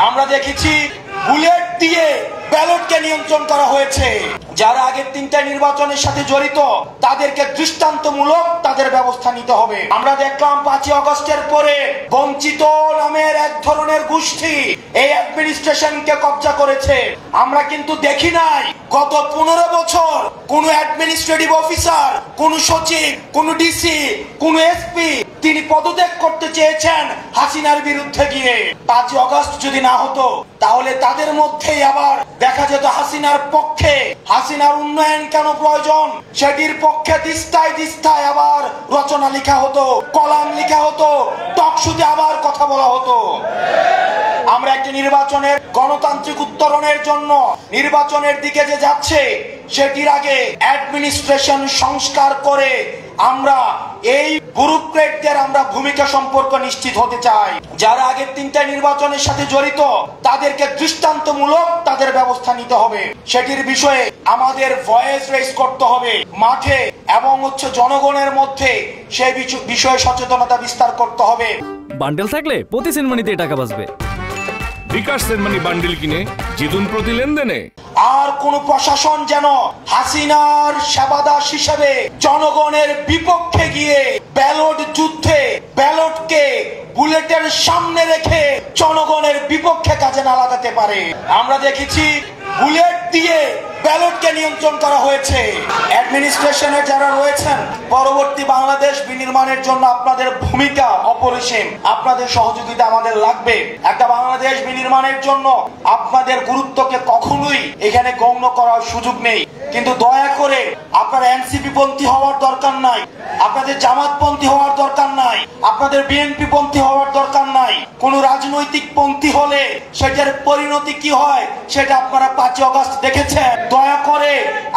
আমরা দেখেছি বুলেট দিয়ে ব্যালটকে নিয়ন্ত্রণ করা হয়েছে। যারা আগের তিনটা নির্বাচনের সাথে জড়িত তাদেরকে দৃষ্টান্তমূলক তাদের ব্যবস্থা নিতে হবে। আমরা দেখলাম 5ই আগস্টের পরে বঞ্চিত নামের এক ধরনের গোষ্ঠী এই অ্যাডমিনিস্ট্রেশনকে কব্জা করেছে। আমরা কিন্তু দেখি নাই গত 15 বছর কোন অ্যাডমিনিস্ট্রেটিভ অফিসার, কোন সচিব, কোন ডিসি, কোন এসপি তিনি পদত্যাগ করতে চেয়েছেন হাসিনার বিরুদ্ধে গিয়ে। 5ই আগস্ট যদি না হতো তাহলে তাদের মধ্যেই আবার দেখা যেত হাসিনার পক্ষে, হাসিনার উন্নয়ন কেন প্রয়োজন সেটির পক্ষে দিস্তায় দিস্তায় আবার রচনা লেখা হতো, কলাম লেখা হতো, টকশোতে আবার কথা বলা হতো। আমরা একটি নির্বাচনের গণতান্ত্রিক উত্তরণের জন্য নির্বাচনের দিকে যে যাচ্ছে সেটির আগে অ্যাডমিনিস্ট্রেশন সংস্কার করে আমরা এই ব্যুরোক্রেটদের আমরা ভূমিকা সম্পর্ক নিশ্চিত হতে চাই। যারা আগের তিনটা নির্বাচনের সাথে জড়িত তাদেরকে দৃষ্টান্তমূলক তাদের ব্যবস্থা নিতে হবে। সেটির বিষয়ে আমাদের ভয়েস রেজ করতে হবে মাঠে এবং জনগণের মধ্যে সেই বিষয়ে সচেতনতা বিস্তার করতে হবে। বান্ডেল থাকলে প্রতি সেনমানিতে টাকা বাঁচবে। বিকাশ সেনমানি বান্ডেল কিনে জিতুন প্রতি লেনদেনে। আর কোন প্রশাসন যেন হাসিনার সেবাদাস হিসেবে জনগণের বিপক্ষে গিয়ে ব্যালট যুদ্ধে ব্যালটকে বুলেটের সামনে রেখে জনগণের বিপক্ষে কাজে না লাগাতে পারে। আমরা দেখেছি বুলেট দিয়ে ব্যালটকে নিয়ন্ত্রণ করা হয়েছে। অ্যাডমিনিস্ট্রেশনে যারা রয়েছেন পরবর্তী বাংলাদেশ বিনির্মাণের জন্য আপনাদের ভূমিকা অপরিসীম, আপনাদের সহযোগিতা আমাদের লাগবে। একটা বাংলাদেশ বিনির্মাণের জন্য আপনাদের গুরুত্বকে কখনোই এখানে গণ্য করার সুযোগ নেই। কিন্তু দয়া করে আপনারা এনসিপি পন্থী হওয়ার দরকার নাই, আপনাদের জামাত পন্থী হওয়ার দরকার নাই, আপনাদের বিএনপি পন্থী হওয়ার দরকার নাই। কোন রাজনৈতিক পন্থী হলে সেটার পরিণতি কি হয় সেটা আপনারা 5ই আগস্ট দেখেছেন। দয়া করে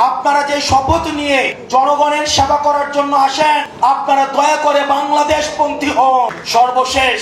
আপনারা যে শপথ নিয়ে জনগণের সেবা করার জন্য আসেন আপনারা দয়া করে বাংলাদেশ পন্থী হন। সর্বশেষ